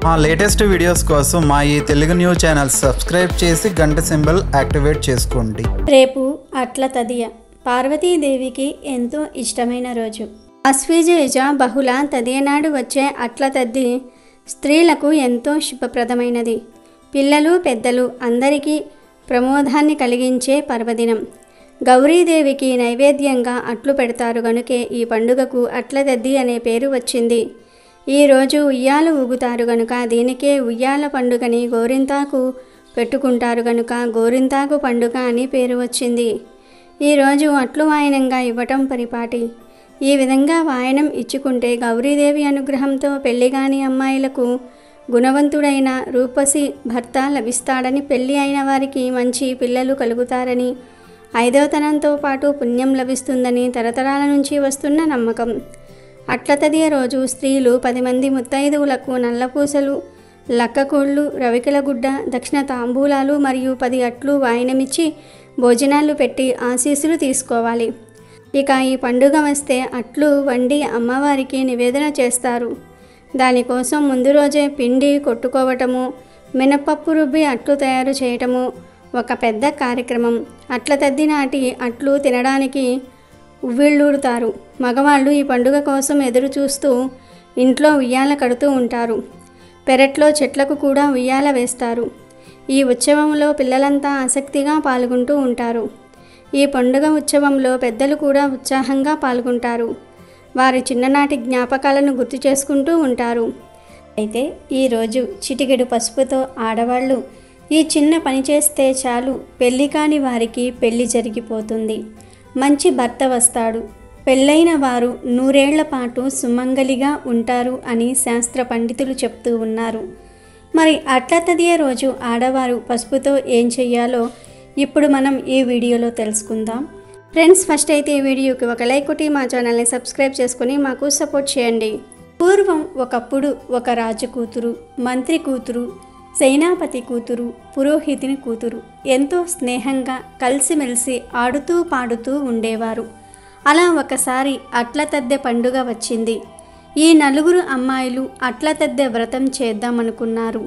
మా latest videos కోసం మా ఈ తెలుగు న్యూస్ ఛానల్ సబ్స్క్రైబ్ చేసి గంట సింబల్ యాక్టివేట్ చేసుకోండి. రేపు అట్ల తదియ పార్వతీదేవికి ఎంతో ఇష్టమైన రోజు. ఆశ్వయుజ బహుళ తదియ నాడు వచ్చే అట్ల తద్ది స్త్రీలకు ఎంతో శుభప్రదమైనది. పిల్లలు పెద్దలు అందరికీ ప్రమోదాన్ని కలిగించే పర్వదినం. గౌరీదేవికి నైవేద్యంగా అట్లు పెడతారు గనుకే ఈ పండుగకు అట్ల తద్ది అనే పేరు వచ్చింది. ఈరోజు ఉయ్యాలు ఊగుతారు గనుక దీనికే ఉయ్యాల పండుగని గోరింతాకు పెట్టుకుంటారు గనుక గోరింతాకు పండుగ అని పేరు వచ్చింది. ఈరోజు అట్లు వాయనంగా ఇవ్వటం పరిపాటి. ఈ విధంగా వాయనం ఇచ్చుకుంటే గౌరీదేవి అనుగ్రహంతో పెళ్లిగాని అమ్మాయిలకు గుణవంతుడైన రూపసి భర్త లభిస్తాడని, పెళ్లి అయిన వారికి మంచి పిల్లలు కలుగుతారని, ఐదవతనంతో పాటు పుణ్యం లభిస్తుందని తరతరాల నుంచి వస్తున్న నమ్మకం. అట్ల తదియ రోజు స్త్రీలు 10 మంది ముత్తైదువులకు నల్లపూసలు, లక్కకోళ్ళు, రవికల గుడ్డ, దక్షిణ తాంబూలాలు మరియు 10 అట్లు వాయనమిచ్చి భోజనాలు పెట్టి ఆశీస్సులు తీసుకోవాలి. ఇక ఈ పండుగ వస్తే అట్లు వండి అమ్మవారికి నివేదన చేస్తారు. దానికోసం ముందు రోజే పిండి కొట్టుకోవటము, మినపప్పు రుబ్బి అట్లు తయారు చేయటము ఒక పెద్ద కార్యక్రమం. అట్ల తద్ది నాటి అట్లు తినడానికి ఉవ్విళ్ళూరుతారు. మగవాళ్ళు ఈ పండుగ కోసం ఎదురు చూస్తూ ఇంట్లో ఉయ్యాల కడుతూ ఉంటారు. పెరట్లో చెట్లకు కూడా ఉయ్యాల వేస్తారు. ఈ ఉత్సవంలో పిల్లలంతా ఆసక్తిగా పాల్గొంటూ ఉంటారు. ఈ పండుగ ఉత్సవంలో పెద్దలు కూడా ఉత్సాహంగా పాల్గొంటారు. వారి చిన్ననాటి జ్ఞాపకాలను గుర్తు చేసుకుంటూ ఉంటారు. అయితే ఈరోజు చిటికెడు పసుపుతో ఆడవాళ్ళు ఈ చిన్న పని చేస్తే చాలు పెళ్లి కాని వారికి పెళ్లి జరిగిపోతుంది, మంచి భర్త వస్తాడు, పెళ్ళైన వారు 100 ఏళ్ల పాటు సుమంగలిగా ఉంటారు అని శాస్త్ర పండితులు చెప్తూ ఉన్నారు. మరి అట్ల తదియ రోజు ఆడవారు పసుపుతో ఏం చెయ్యాలో ఇప్పుడు మనం ఈ వీడియోలో తెలుసుకుందాం. ఫ్రెండ్స్, ఫస్ట్ అయితే ఈ వీడియోకి ఒక లైక్ కొట్టి మా ఛానల్ని సబ్స్క్రైబ్ చేసుకుని మాకు సపోర్ట్ చేయండి. పూర్వం ఒకప్పుడు ఒక రాజు కూతురు, మంత్రి కూతురు, సేనాపతి కూతురు, పురోహితుని కూతురు ఎంతో స్నేహంగా కలిసిమెలిసి ఆడుతూ పాడుతూ ఉండేవారు. అలా ఒకసారి అట్ల తద్దె పండుగ వచ్చింది. ఈ 4 అమ్మాయిలు అట్ల తద్దె వ్రతం చేద్దామనుకున్నారు.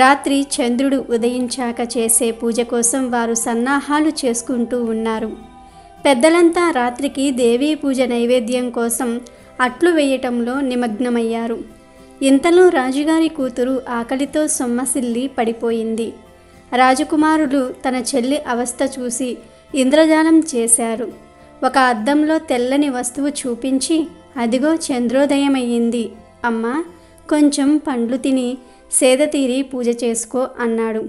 రాత్రి చంద్రుడు ఉదయించాక చేసే పూజ కోసం వారు సన్నాహాలు చేసుకుంటూ ఉన్నారు. పెద్దలంతా రాత్రికి దేవీ పూజ నైవేద్యం కోసం అట్లు వేయటంలో నిమగ్నమయ్యారు. ఇంతలో రాజుగారి కూతురు ఆకలితో సొమ్మసిల్లి పడిపోయింది. రాజకుమారులు తన చెల్లి అవస్థ చూసి ఇంద్రజాలం చేశారు. ఒక అద్దంలో తెల్లని వస్తువు చూపించి, అదిగో చంద్రోదయమయ్యింది అమ్మా, కొంచెం పండ్లు తిని సేద తీరి పూజ చేసుకో అన్నాడు.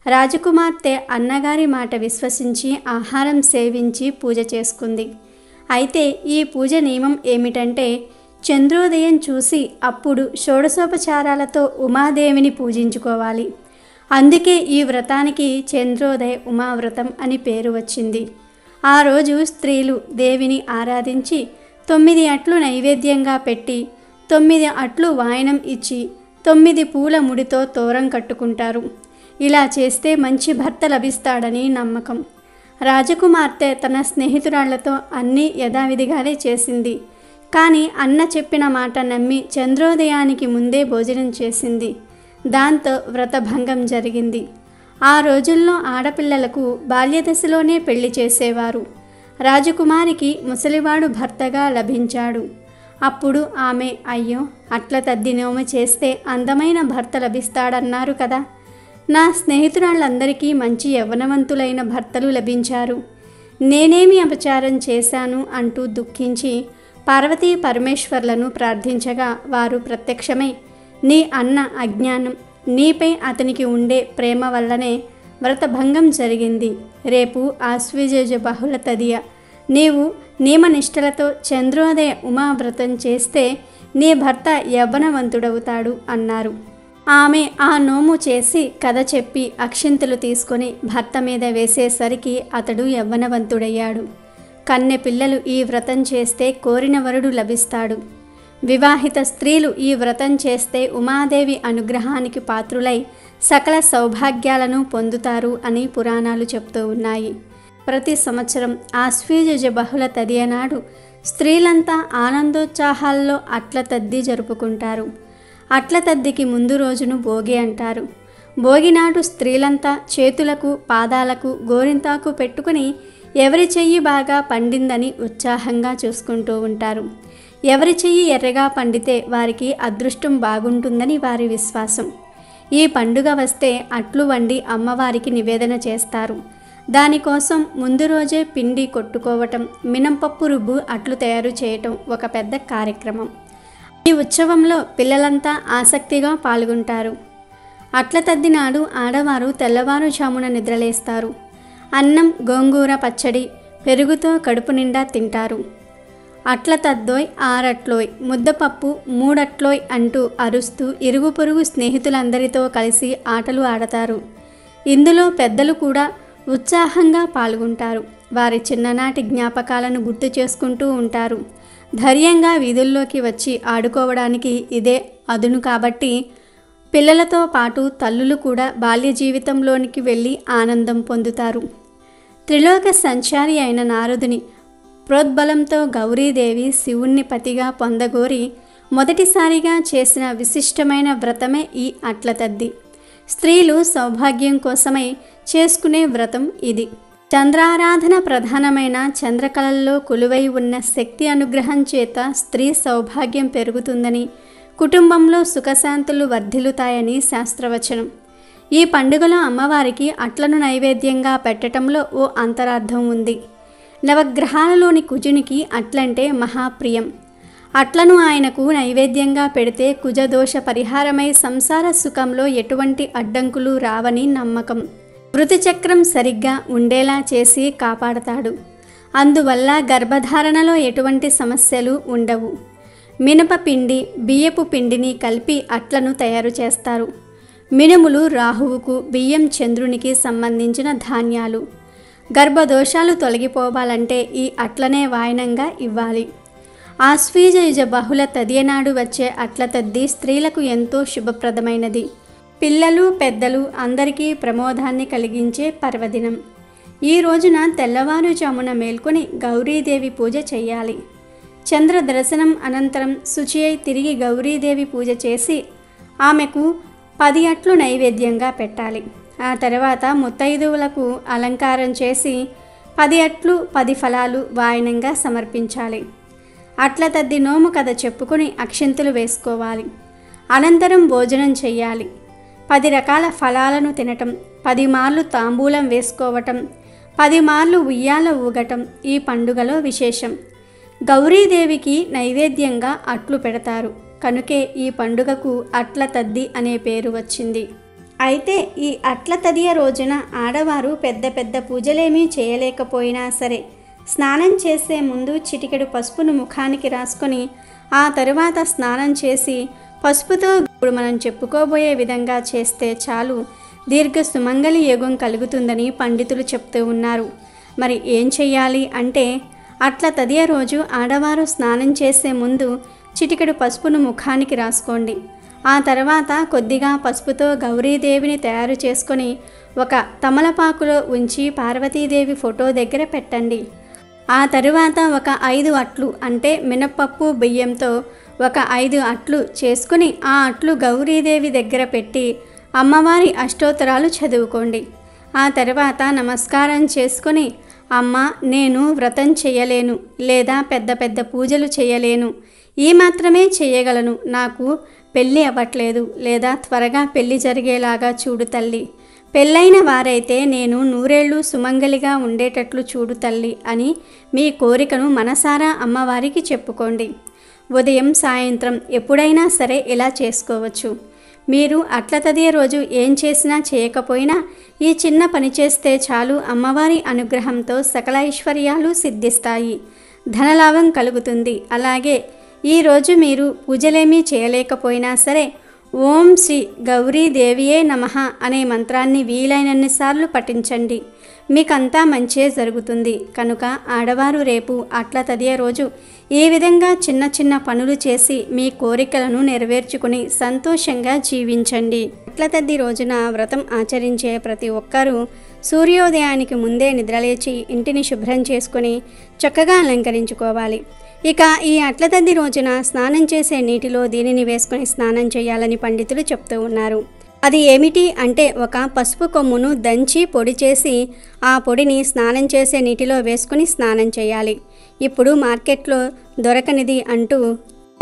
రాజకుమార్తె అన్నగారి మాట విశ్వసించి ఆహారం సేవించి పూజ చేసుకుంది. అయితే ఈ పూజ నియమం ఏమిటంటే, చంద్రోదయం చూసి అప్పుడు షోడశోపచారాలతో ఉమాదేవిని పూజించుకోవాలి. అందుకే ఈ వ్రతానికి చంద్రోదయ ఉమావ్రతం అని పేరు వచ్చింది. ఆ రోజు స్త్రీలు దేవిని ఆరాధించి 9 అట్లు నైవేద్యంగా పెట్టి 9 అట్లు వాయనం ఇచ్చి 9 పూల ముడితో తోరం కట్టుకుంటారు. ఇలా చేస్తే మంచి భర్త లభిస్తాడని నమ్మకం. రాజకుమార్తె తన స్నేహితురాళ్లతో అన్నీ యథావిధిగానే చేసింది. కానీ అన్న చెప్పిన మాట నమ్మి చంద్రోదయానికి ముందే భోజనం చేసింది. దాంతో వ్రతభంగం జరిగింది. ఆ రోజుల్లో ఆడపిల్లలకు బాల్యదశలోనే పెళ్లి చేసేవారు. రాజకుమారికి ముసలివాడు భర్తగా లభించాడు. అప్పుడు ఆమె, అయ్యో, అట్ల తద్ది నోము చేస్తే అందమైన భర్త లభిస్తాడన్నారు కదా, నా స్నేహితురాళ్ళందరికీ మంచి యవ్వనవంతులైన భర్తలు లభించారు, నేనేమి అపచారం చేశాను అంటూ దుఃఖించి పార్వతీ పరమేశ్వర్లను ప్రార్థించగా వారు ప్రత్యక్షమై, నీ అన్న అజ్ఞానం, నీపై అతనికి ఉండే ప్రేమ వల్లనే వ్రతభంగం జరిగింది. రేపు ఆశ్వయుజ బహుళ తదియ నీవు నియమనిష్టలతో చంద్రోదయ ఉమావ్రతం చేస్తే నీ భర్త యవ్వనవంతుడవుతాడు అన్నారు. ఆమె ఆ నోము చేసి కథ చెప్పి అక్షింతలు తీసుకొని భర్త మీద వేసేసరికి అతడు యవ్వనవంతుడయ్యాడు. కన్నె పిల్లలు ఈ వ్రతం చేస్తే కోరిన వరుడు లభిస్తాడు. వివాహిత స్త్రీలు ఈ వ్రతం చేస్తే ఉమాదేవి అనుగ్రహానికి పాత్రులై సకల సౌభాగ్యాలను పొందుతారు అని పురాణాలు చెప్తూ ఉన్నాయి. ప్రతి సంవత్సరం ఆశ్వయుజ బహుళ తదియ నాడు స్త్రీలంతా ఆనందోత్సాహాల్లో అట్ల తద్ది జరుపుకుంటారు. అట్ల తద్దికి ముందు రోజును భోగి అంటారు. భోగి నాడు స్త్రీలంతా చేతులకు పాదాలకు గోరింతాకు పెట్టుకుని ఎవరి చెయ్యి బాగా పండిందని ఉత్సాహంగా చూసుకుంటూ ఉంటారు. ఎవరి చెయ్యి ఎర్రగా పండితే వారికి అదృష్టం బాగుంటుందని వారి విశ్వాసం. ఈ పండుగ వస్తే అట్లు వండి అమ్మవారికి నివేదన చేస్తారు. దానికోసం ముందు రోజే పిండి కొట్టుకోవటం, మినపప్పు రుబ్బు అట్లు తయారు చేయటం ఒక పెద్ద కార్యక్రమం. ఈ ఉత్సవంలో పిల్లలంతా ఆసక్తిగా పాల్గొంటారు. అట్ల తద్ది నాడు ఆడవారు తెల్లవారుజామున నిద్రలేస్తారు. అన్నం, గోంగూర పచ్చడి, పెరుగుతో కడుపు నిండా తింటారు. అట్ల తద్దోయ్, ఆరట్లోయ్, ముద్దపప్పు, మూడట్లోయ్ అంటూ అరుస్తూ ఇరుగు పొరుగు స్నేహితులందరితో కలిసి ఆటలు ఆడతారు. ఇందులో పెద్దలు కూడా ఉత్సాహంగా పాల్గొంటారు. వారి చిన్ననాటి జ్ఞాపకాలను గుర్తు చేసుకుంటూ ఉంటారు. ధైర్యంగా వీధుల్లోకి వచ్చి ఆడుకోవడానికి ఇదే అదును కాబట్టి పిల్లలతో పాటు తల్లులు కూడా బాల్య జీవితంలోనికి వెళ్ళి ఆనందం పొందుతారు. త్రిలోక సంచారి అయిన నారదుని ప్రోద్బలంతో గౌరీదేవి శివుణ్ణి పతిగా పొందగోరి మొదటిసారిగా చేసిన విశిష్టమైన వ్రతమే ఈ అట్ల తద్ది. స్త్రీలు సౌభాగ్యం కోసమై చేసుకునే వ్రతం ఇది. చంద్రారాధన ప్రధానమైన చంద్రకళల్లో కొలువై ఉన్న శక్తి అనుగ్రహం చేత స్త్రీ సౌభాగ్యం పెరుగుతుందని, కుటుంబంలో సుఖశాంతులు వర్ధిల్లుతాయని శాస్త్రవచనం. ఈ పండుగలో అమ్మవారికి అట్లను నైవేద్యంగా పెట్టడంలో ఓ అంతరార్థం ఉంది. నవగ్రహాలలోని కుజునికి అట్లంటే మహాప్రియం. అట్లను ఆయనకు నైవేద్యంగా పెడితే కుజదోష పరిహారమై సంసార సుఖంలో ఎటువంటి అడ్డంకులు రావని నమ్మకం. ఋతుచక్రం సరిగ్గా ఉండేలా చేసి కాపాడతాడు. అందువల్ల గర్భధారణలో ఎటువంటి సమస్యలు ఉండవు. మినపపిండి, బియ్యపు పిండిని కలిపి అట్లను తయారు చేస్తారు. మినుములు రాహువుకు, బియ్యం చంద్రునికి సంబంధించిన ధాన్యాలు. గర్భదోషాలు తొలగిపోవాలంటే ఈ అట్లనే వాయనంగా ఇవ్వాలి. ఆశ్వీజయుజ బహుళ తదియనాడు వచ్చే అట్ల తద్ది స్త్రీలకు ఎంతో శుభప్రదమైనది. పిల్లలు, పెద్దలు అందరికీ ప్రమోదాన్ని కలిగించే పర్వదినం. ఈ రోజున తెల్లవారుజామున మేల్కొని గౌరీదేవి పూజ చేయాలి. చంద్ర దర్శనం అనంతరం శుచి అయి తిరిగి గౌరీదేవి పూజ చేసి ఆమెకు 10 అట్లు నైవేద్యంగా పెట్టాలి. ఆ తర్వాత ముత్తైదువులకు అలంకారం చేసి 10 అట్లు 10 ఫలాలు వాయనంగా సమర్పించాలి. అట్ల తద్ది నోము కథ చెప్పుకొని అక్షింతలు వేసుకోవాలి. అనంతరం భోజనం చెయ్యాలి. 10 రకాల ఫలాలను తినటం, 10 మార్లు తాంబూలం వేసుకోవటం, 10 మార్లు ఉయ్యాల ఊగటం ఈ పండుగలో విశేషం. గౌరీదేవికి నైవేద్యంగా అట్లు పెడతారు కనుకే ఈ పండుగకు అట్ల తద్ది అనే పేరు వచ్చింది. అయితే ఈ అట్ల తదియ రోజున ఆడవారు పెద్ద పెద్ద పూజలేమీ చేయలేకపోయినా సరే స్నానం చేసే ముందు చిటికెడు పసుపును ముఖానికి రాసుకొని ఆ తరువాత స్నానం చేసి పసుపుతో ఇప్పుడు మనం చెప్పుకోబోయే విధంగా చేస్తే చాలు దీర్ఘ సుమంగళి యోగం కలుగుతుందని పండితులు చెప్తూ ఉన్నారు. మరి ఏం చెయ్యాలి అంటే అట్ల తదియ రోజు ఆడవారు స్నానం చేసే ముందు చిటికెడు పసుపును ముఖానికి రాసుకోండి. ఆ తర్వాత కొద్దిగా పసుపుతో గౌరీదేవిని తయారు చేసుకొని ఒక తమలపాకులో ఉంచి పార్వతీదేవి ఫోటో దగ్గర పెట్టండి. ఆ తరువాత ఒక 5 అట్లు అంటే మినపప్పు బియ్యంతో ఒక 5 అట్లు చేసుకుని ఆ అట్లు గౌరీదేవి దగ్గర పెట్టి అమ్మవారి అష్టోత్తరాలు చదువుకోండి. ఆ తర్వాత నమస్కారం చేసుకొని అమ్మ, నేను వ్రతం చేయలేను లేదా పెద్ద పెద్ద పూజలు చేయలేను, ఈ మాత్రమే చేయగలను, నాకు పెళ్ళి అవ్వట్లేదు లేదా త్వరగా పెళ్ళి జరిగేలాగా చూడు తల్లి, పెళ్ళైన వారైతే నేను 100 ఏళ్ళు సుమంగలిగా ఉండేటట్లు చూడు తల్లి అని మీ కోరికను మనసారా అమ్మవారికి చెప్పుకోండి. ఉదయం సాయంత్రం ఎప్పుడైనా సరే ఇలా చేసుకోవచ్చు. మీరు అట్ల తదియ రోజు ఏం చేసినా చేయకపోయినా ఈ చిన్న పని చేస్తే చాలు అమ్మవారి అనుగ్రహంతో సకల ఐశ్వర్యాలు సిద్ధిస్తాయి, ధనలాభం కలుగుతుంది. అలాగే ఈరోజు మీరు పూజలేమీ చేయలేకపోయినా సరే ఓం శ్రీ గౌరీదేవియే నమః అనే మంత్రాన్ని వీలైనన్నిసార్లు పఠించండి. మీకంతా మంచే జరుగుతుంది. కనుక ఆడవారు రేపు అట్ల తదియ రోజు ఈ విధంగా చిన్న చిన్న పనులు చేసి మీ కోరికలను నెరవేర్చుకుని సంతోషంగా జీవించండి. అట్ల తద్ది రోజున వ్రతం ఆచరించే ప్రతి ఒక్కరూ సూర్యోదయానికి ముందే నిద్రలేచి ఇంటిని శుభ్రం చేసుకొని చక్కగా అలంకరించుకోవాలి. ఇక ఈ అట్ల తద్ది రోజున స్నానం చేసే నీటిలో దీనిని వేసుకొని స్నానం చేయాలని పండితులు చెప్తూ ఉన్నారు. అది ఏమిటి అంటే ఒక పసుపు కొమ్మును దంచి పొడి చేసి ఆ పొడిని స్నానం చేసే నీటిలో వేసుకుని స్నానం చేయాలి. ఇప్పుడు మార్కెట్లో దొరకనిది అంటూ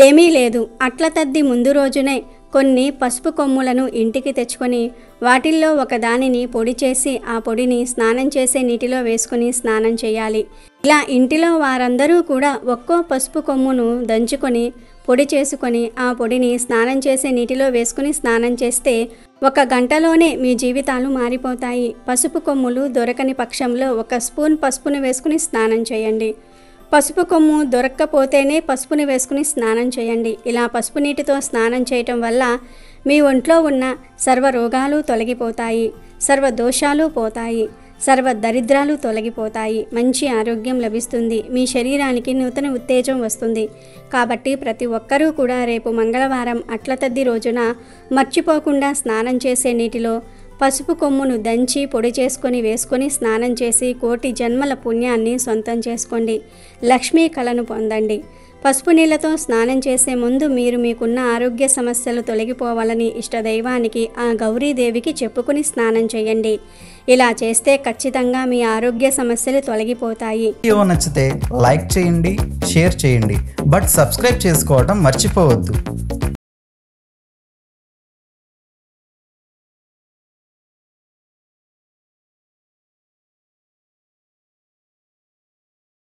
ఏమీ లేదు. అట్ల తద్ది ముందు రోజునే కొన్ని పసుపు కొమ్ములను ఇంటికి తెచ్చుకొని వాటిల్లో ఒక దానిని పొడి చేసి ఆ పొడిని స్నానం చేసే నీటిలో వేసుకొని స్నానం చేయాలి. ఇలా ఇంటిలో వారందరూ కూడా ఒక్కో పసుపు కొమ్మును దంచుకొని పొడి చేసుకొని ఆ పొడిని స్నానం చేసే నీటిలో వేసుకుని స్నానం చేస్తే 1 గంటలోనే మీ జీవితాలు మారిపోతాయి. పసుపు కొమ్ములు దొరకని పక్షంలో 1 స్పూన్ పసుపును వేసుకుని స్నానం చేయండి. పసుపు కొమ్ము దొరక్కపోతేనే పసుపుని వేసుకుని స్నానం చేయండి. ఇలా పసుపు నీటితో స్నానం చేయటం వల్ల మీ ఒంట్లో ఉన్న సర్వ రోగాలు తొలగిపోతాయి, సర్వ దోషాలు పోతాయి, సర్వ దరిద్రాలు తొలగిపోతాయి, మంచి ఆరోగ్యం లభిస్తుంది, మీ శరీరానికి నూతన ఉత్తేజం వస్తుంది. కాబట్టి ప్రతి ఒక్కరూ కూడా రేపు మంగళవారం అట్ల తద్ది రోజున మర్చిపోకుండా స్నానం చేసే నీటిలో పసుపు కొమ్మును దంచి పొడి చేసుకొని వేసుకొని స్నానం చేసి 1,000,000 జన్మల పుణ్యాన్ని సొంతం చేసుకోండి. లక్ష్మీ కళను పొందండి. పసుపు నీళ్లతో స్నానం చేసే ముందు మీరు మీకున్న ఆరోగ్య సమస్యలు తొలగిపోవాలని ఇష్టదైవానికి ఆ గౌరీదేవికి చెప్పుకుని స్నానం చేయండి. ఇలా చేస్తే ఖచ్చితంగా మీ ఆరోగ్య సమస్యలు తొలగిపోతాయి. వీడియో నచ్చితే లైక్ చేయండి, షేర్ చేయండి, బట్ సబ్స్క్రైబ్ చేసుకోవడం మర్చిపోవద్దు.